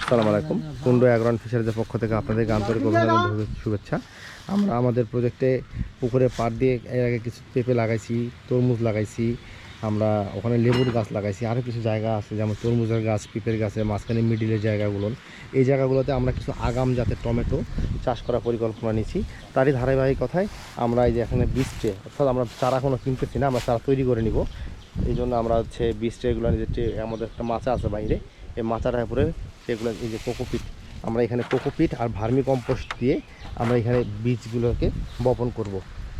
আসসালামু আলাইকুম। Kundu agro and ফিশারিজের পক্ষ থেকে আপনাদেরকে আন্তরিক অভিনন্দন শুভেচ্ছা। আমরা আমাদের প্রজেক্টে পুকুরে পাড় দিয়ে এর আগে কিছু পেঁপে লাগাইছি, তরমুজ লাগাইছি, আমরা ওখানে লেবুর গাছ লাগাইছি, আরও কিছু জায়গা আছে যেমন তরমুজের গাছ, পেঁপের গাছের মাঝখানে মিডিলের জায়গাগুলো, এই জায়গাগুলোতে আমরা কিছু আগাম জাতের টমেটো চাষ করার পরিকল্পনা নিয়েছি। তারই ধারাবাহিকতায় আমরা এই যে এখানে বীজ ট্রে, অর্থাৎ আমরা চারা কোনো কিনতেছি না, আমরা চারা তৈরি করে নিব। এই জন্য আমরা হচ্ছে বীজ ট্রেগুলো যে আমাদের একটা মাচা আছে বাইরে, এই মাচাটার উপরে সেগুলো এই যে কোকোপিট, আমরা এখানে কোকোপিট আর ভার্মি কম্পোস্ট দিয়ে আমরা এখানে বীজগুলোকে বপন করব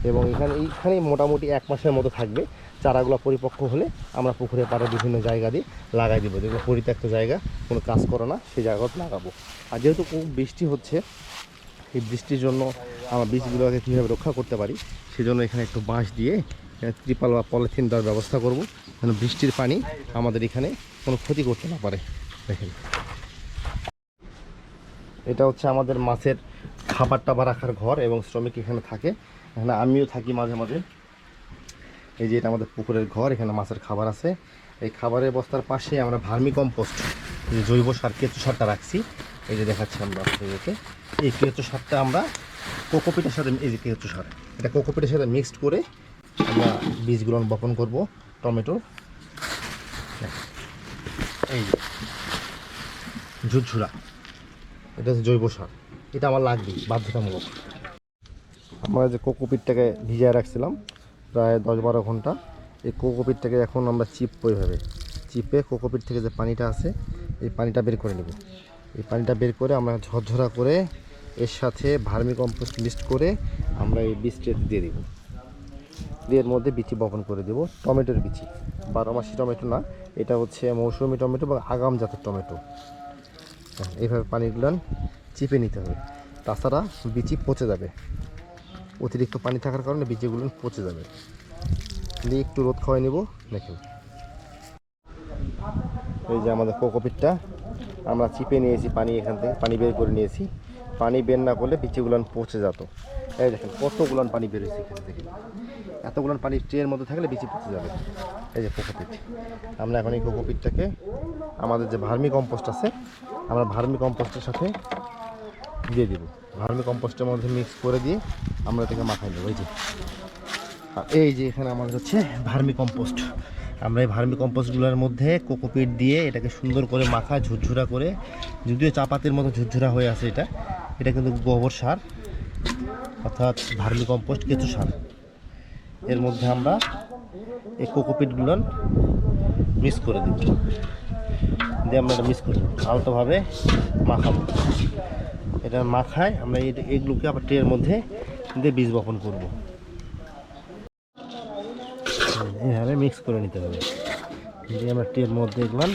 এবং এইখানে মোটামুটি 1 মাসের মতো থাকবে। চারাগুলো পরিপক্ক হলে আমরা পুকুরে পাড়ে বিভিন্ন জায়গা দিয়ে লাগাই দেবো, যেগুলো পরিত্যক্ত জায়গা, কোনো কাজ করে না, সেই জায়গাতে লাগাবো। আর যেহেতু খুব বৃষ্টি হচ্ছে, এই বৃষ্টির জন্য আমরা বীজগুলোকে কীভাবে রক্ষা করতে পারি সেজন্য এখানে একটু বাঁশ দিয়ে ত্রিপাল বা পলিথিন দেওয়ার ব্যবস্থা করব, যেন বৃষ্টির পানি আমাদের এখানে কোনো ক্ষতি করতে না পারে। দেখেন, এটা হচ্ছে আমাদের মাছের খাবার টাবার রাখার ঘর এবং শ্রমিক এখানে থাকে, এখানে আমিও থাকি মাঝে মাঝে। এই যে এটা আমাদের পুকুরের ঘর, এখানে মাছের খাবার আছে। এই খাবারের বস্তার পাশে আমরা ভার্মি কম্পোস্ট, যে জৈব সার, কেঁচো সারটা রাখছি। এই যে দেখাচ্ছি আমরা আপনাদেরকে, এই কেঁচো সারটা আমরা কোকোপিটের সাথে, এই যে কেঁচো সার, এটা কোকোপিটের সাথে মিক্সড করে আমরা বীজগুলো বপন করব টমেটোর। এই ঝুরঝুরা, এটা হচ্ছে জৈব সার, এটা আমার লাগবে বাধ্যতামূলক। আমরা যে কোকোপিটটাকে ভিজিয়ে রাখছিলাম প্রায় 10-12 ঘন্টা, এই কোকোপিটটাকে এখন আমরা চিপবো, এইভাবে চিপে কোকোপিট থেকে যে পানিটা আছে এই পানিটা বের করে নেব। এই পানিটা বের করে আমরা ঝরঝরা করে এর সাথে ভার্মি কম্পোস্ট মিক্সড করে আমরা এই বীজটা দিয়ে দেব, দিয়ে এর মধ্যে বিচি বপন করে দেব। টমেটোর বিচি, 12 মাসি টমেটো না, এটা হচ্ছে মৌসুমি টমেটো বা আগাম জাতের টমেটো। এইভাবে পানিগুলো চিপে নিতে হবে, তাছাড়া বিচি পচে যাবে, অতিরিক্ত পানি থাকার কারণে বীজগুলো পচে যাবে। দিয়ে একটু রোদ খাওয়াই নেব। দেখুন, এই যে আমাদের কোকোপিটটা আমরা চিপে নিয়েছি, পানি এখান থেকে পানি বের করে নিয়েছি। পানি বের না করলে বীজগুলো পচে যেত। এই দেখেন কতগুলান পানি বেরোয়েছে এখান থেকে, এতগুলান পানি ট্রের মধ্যে থাকলে বীজ পচে যাবে। এই যে কোকোপিট, আমরা এখন এই কোকোপিটটাকে আমাদের যে ভার্মি কম্পোস্ট আছে, আমরা ভার্মি কম্পোস্টের সাথে দিয়ে দিব। ভার্মি কম্পোস্টের মধ্যে মিক্স করে দিয়ে আমরা এটাকে মাখাই দেবো। এই যে এখানে আমাদের হচ্ছে ভার্মি কম্পোস্ট, আমরা এই ভার্মি কম্পোস্টগুলোর মধ্যে কোকোপিট দিয়ে এটাকে সুন্দর করে মাখা ঝুরঝুরা করে, যদিও চাপাতির মতো ঝুরঝুরা হয়ে আছে, এটা কিন্তু গোবর সার, অর্থাৎ ভার্মি কম্পোস্ট, কেঁচো সার। এর মধ্যে আমরা এই কোকোপিটগুলো মিক্স করে দেব, দিয়ে আমরা এটা মিক্স করে দেবো, আলতোভাবে মাখাবো। এটা মাখায় আমরা এইগুলোকে আবার ট্রের মধ্যে দিয়ে বীজ বপন করবো। এভাবে মিক্স করে নিতে হবে, দিয়ে আমরা ট্রের মধ্যে এগুলো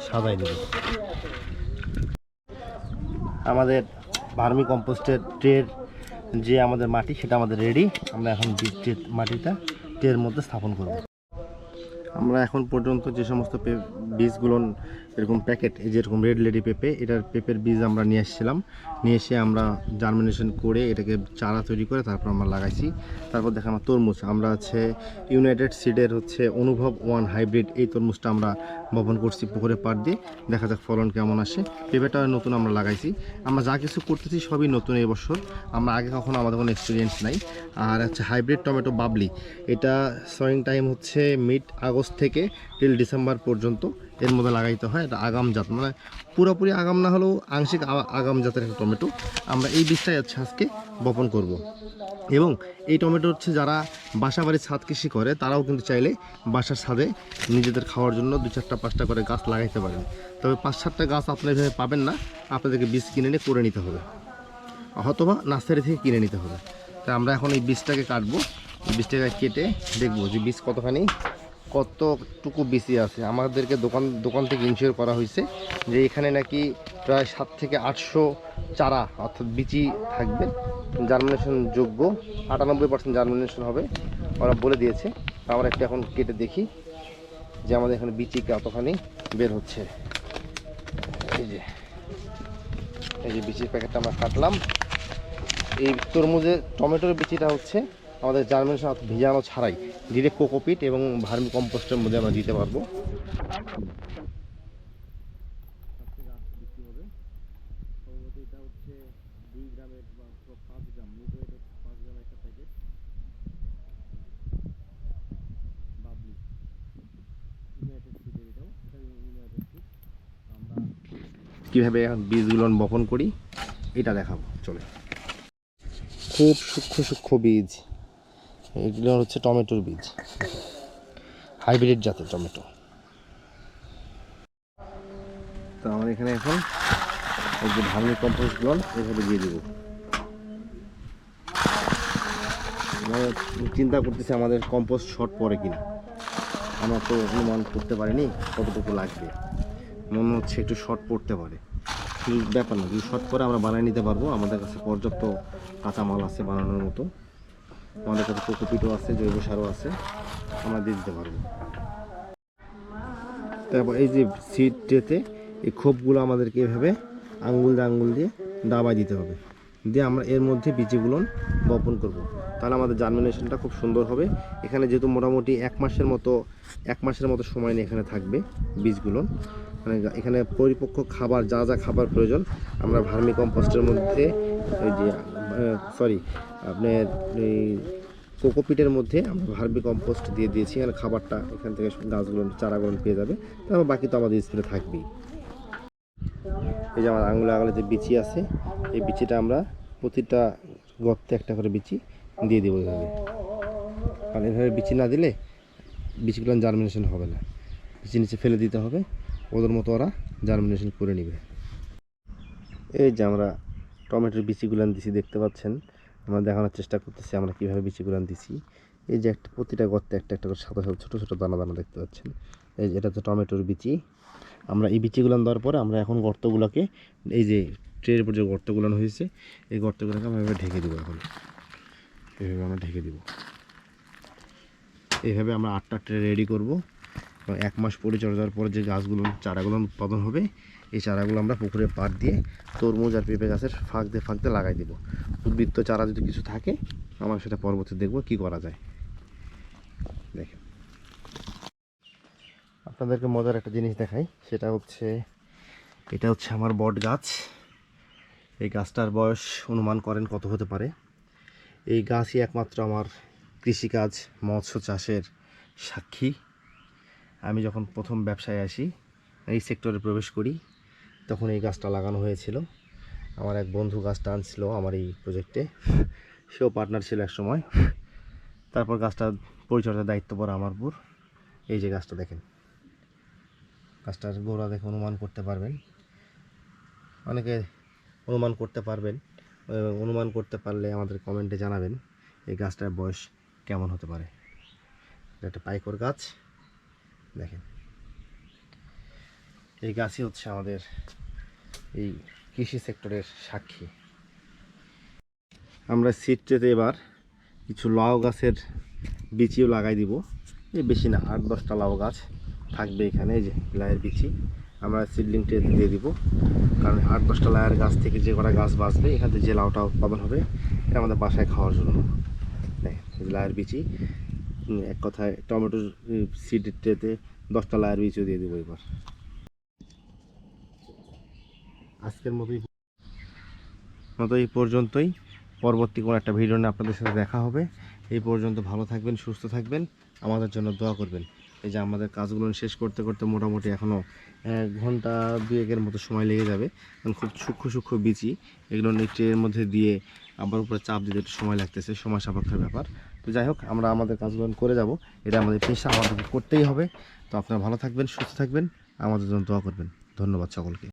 সাজাই দেব। আমাদের ভার্মি কম্পোস্টের ট্রের যে আমাদের মাটি, সেটা আমাদের রেডি। আমরা এখন মাটিটা ট্রের মধ্যে স্থাপন করব। আমরা এখন পর্যন্ত যে সমস্ত বীজগুলো এরকম প্যাকেট, এই যেরকম রেড লেডি পেঁপে, এটার পেঁপের বীজ আমরা নিয়ে এসেছিলাম, নিয়ে এসে আমরা জার্মিনেশন করে এটাকে চারা তৈরি করে তারপর আমরা লাগাইছি। তারপর দেখেন আমার তরমুজ, আমরা হচ্ছে ইউনাইটেড সিডের হচ্ছে অনুভব 1 হাইব্রিড, এই তরমুজটা আমরা বপন করছি পুকুরে পাড় দিয়ে, দেখা যাক ফলন কেমন আসে। পেঁপেটা নতুন আমরা লাগাইছি। আমরা যা কিছু করতেছি সবই নতুন এই বছর, আমরা আগে কখনো আমাদের কোনো এক্সপিরিয়েন্স নাই। আর হচ্ছে হাইব্রিড টমেটো বাবলি, এটা সয়িং টাইম হচ্ছে মিড আগস্ট থেকে টিল ডিসেম্বর পর্যন্ত, এর মধ্যে লাগাইতে হয়। এটা আগাম জাত, মানে পুরোপুরি আগাম না হলেও আংশিক আগাম জাতের একটা টমেটো। আমরা এই বীজটাই আজকে বপন করব। এবং এই টমেটো হচ্ছে যারা বাসা বাড়ির ছাদ কৃষি করে, তারাও কিন্তু চাইলে বাসার ছাদে নিজেদের খাওয়ার জন্য 2-4-5টা করে গাছ লাগাইতে পারেন। তবে 5-7টা গাছ আপনারা এভাবে পাবেন না, আপনাদেরকে বীজ কিনে নিয়ে করে নিতে হবে, অথবা নার্সারি থেকে কিনে নিতে হবে। তাই আমরা এখন এই বীজটাকে কাটবো, বীজটাকে কেটে দেখবো যে বীজ কতটুকু বিচি আছে। আমাদেরকে দোকান থেকে ইনশিওর করা হয়েছে যে এখানে নাকি প্রায় 700 থেকে 800 চারা, অর্থাৎ বিচি থাকবে, জার্মিনেশন যোগ্য, 98% জার্মিনেশন হবে, ওরা বলে দিয়েছে। আমরা একটু এখন কেটে দেখি যে আমাদের এখানে বিচি কতখানি বের হচ্ছে। এই যে বিচির প্যাকেটটা আমরা কাটলাম। এই টমেটোর বিচিটা হচ্ছে আমাদের জার্মিনেশন ভিজানো ছাড়াই ডিরেক্ট কোকোপিট এবং ভার্মি কম্পোস্টের মধ্যে আমরা দিতে পারবো। এটা হচ্ছে 2 গ্রামের বা 5 গ্রাম, মিটো এটা 5 গ্রামের একটা প্যাকেট বাবলি ইউনাইটেড সিডের, এটা ইউনাইটেড সিড। আমরা কীভাবে বীজগুলো বপন করি এটা দেখাবো, চলে। খুব সূক্ষ্ম সূক্ষ্ম বীজ, এগুলো হচ্ছে টমেটোর বীজ, হাইব্রিড জাতের টমেটো। তো আমরা এখানে এখন এই যে ভার্মি কম্পোস্টগুলো এভাবে দিয়ে দেবো। আমরা চিন্তা করতেছি আমাদের কম্পোস্ট শর্ট পড়ে কিনা, আমরা তো অনুমান করতে পারিনি কতটুকু লাগবে। মনে হচ্ছে একটু শর্ট পড়তে পারে, কিন্তু ব্যাপার না, যদি শর্ট করে আমরা বানিয়ে নিতে পারবো। আমাদের কাছে পর্যাপ্ত কাঁচামাল আছে বানানোর মতো, আমাদের কাছে কোকোপিটও আছে, জৈব সারও আছে, আমরা দিয়ে দিতে পারবো। তারপর এই যে সিড ট্রেতে এই খোপগুলো আমাদেরকে এভাবে আঙ্গুল দিয়ে দাবায় দিতে হবে, দিয়ে আমরা এর মধ্যে বীজগুলো বপন করব। তাহলে আমাদের জার্মিনেশনটা খুব সুন্দর হবে। এখানে যেহেতু মোটামুটি 1 মাসের মতো সময় নিয়ে এখানে থাকবে বীজগুলো, মানে এখানে পরিপক্ক খাবার যা যা খাবার প্রয়োজন আমরা ভার্মি কম্পোস্টের মধ্যে ওই যে আপনার এই কোকোপিটের মধ্যে আমরা ভার্মি কম্পোস্ট দিয়ে দিয়েছি। এখানে খাবারটা এখান থেকে গাছগুলো চারাগুলো পেয়ে যাবে, তারপর বাকি তো আমাদের স্প্রে থাকবেই। এই যে আমার আঙুলে আঙুলে যে বিচি আছে, এই বিচিটা আমরা প্রতিটা গর্তে একটা করে বিচি দিয়ে দেবো এভাবে, কারণ এভাবে বিচি না দিলে বিচিগুলো জার্মিনেশন হবে না। বিচি নিচে ফেলে দিতে হবে, ওদের মতো ওরা জার্মিনেশন করে নেবে। এই যে আমরা টমেটোর বিচিগুলো দিছি, দেখতে পাচ্ছেন। আমরা দেখানোর চেষ্টা করতেছি আমরা কীভাবে বিচিগুলো দিছি। এই যে প্রতিটা গর্তে একটা একটা করে সাদা সাদা ছোটো ছোটো দানা দানা দেখতে পাচ্ছেন। এই যে এটা হচ্ছে টমেটোর বিচি। আমরা এই বিচিগুলো দেওয়ার পরে আমরা এখন গর্তগুলোকে, এই যে ট্রের উপর যে গর্তগুলো হয়েছে এই গর্তগুলোকে আমরা এভাবে ঢেকে দেবো। এখন এভাবে আমরা ঢেকে দেবো, এইভাবে আমরা 8টা ট্রে রেডি করব। 1 মাস পরিচর্যার পরে যে গাছগুলো চারাগুলো উৎপাদন হবে, এই চারাগুলো আমরা পুকুরের পাড় দিয়ে তরমুজ আর পেঁপে গাছের ফাঁক দিয়ে লাগাই দেবো। উদ্বৃত্ত চারা যদি কিছু থাকে আমরা সেটা পরবর্তী দেখবো কি করা যায়। দেখেন, আপনাদেরকে মজার একটা জিনিস দেখাই, সেটা হচ্ছে এটা হচ্ছে আমার বট গাছ। এই গাছটার বয়স অনুমান করেন কত হতে পারে। এই গাছই একমাত্র আমার কৃষিকাজ মৎস্য চাষের সাক্ষী। আমি যখন প্রথম ব্যবসায় আসি, এই সেক্টরে প্রবেশ করি, তখন এই গাছটা লাগানো হয়েছিল। আমার এক বন্ধু গাছটা আনছিল আমার এই প্রজেক্টে, সেও পার্টনার ছিল এক সময়। তারপর গাছটার পরিচর্যার দায়িত্ব পড়ে আমার উপর। এই যে গাছটা দেখেন, গাছটার গোড়া দেখে অনুমান করতে পারবেন, অনেকে অনুমান করতে পারবেন। অনুমান করতে পারলে আমাদের কমেন্টে জানাবেন এই গাছটার বয়স কেমন হতে পারে। এটা একটা পাইকর গাছ, দেখেন। এই গাছই হচ্ছে আমাদের এই কৃষি সেক্টরের সাক্ষী। আমরা সিড ট্রেতে এবার কিছু লাউ গাছের বিচিও লাগাই দিব। এই বেশি না, 8-10টা লাউ গাছ থাকবে এখানে। এই যে লাউয়ের বিচি আমরা সিডলিং ট্রেতে দিয়ে দিব, কারণ 8-10টা লাউয়ের গাছ থেকে যে কটা গাছ বাঁচবে, এখান থেকে যে লাউটা উৎপাদন হবে এটা আমাদের বাসায় খাওয়ার জন্য। লাউয়ের বিচি, এক কথায় টমেটোর সিড ট্রেতে 10টা লাউয়ের বিচিও দিয়ে দেবো এবার। আজকের মতো এই পর্যন্তই। পরবর্তী কোনো একটা ভিডিও নিয়ে আপনাদের সাথে দেখা হবে। এই পর্যন্ত ভালো থাকবেন, সুস্থ থাকবেন, আমাদের জন্য দোয়া করবেন। এই যে আমাদের কাজগুলো শেষ করতে করতে মোটামুটি এখনও 1 ঘন্টা 2-এর মতো সময় লেগে যাবে, কারণ খুব সূক্ষ্ম বিচি, এগুলো ট্রের মধ্যে দিয়ে আবার উপরে চাপ দিতে একটু সময় লাগতেছে, সময় সাপেক্ষের ব্যাপার। তো যাই হোক, আমরা আমাদের কাজগুলো করে যাব, এটা আমাদের পেশা, আমাদেরকে করতেই হবে। তো আপনারা ভালো থাকবেন, সুস্থ থাকবেন, আমাদের জন্য দোয়া করবেন। ধন্যবাদ সকলকে।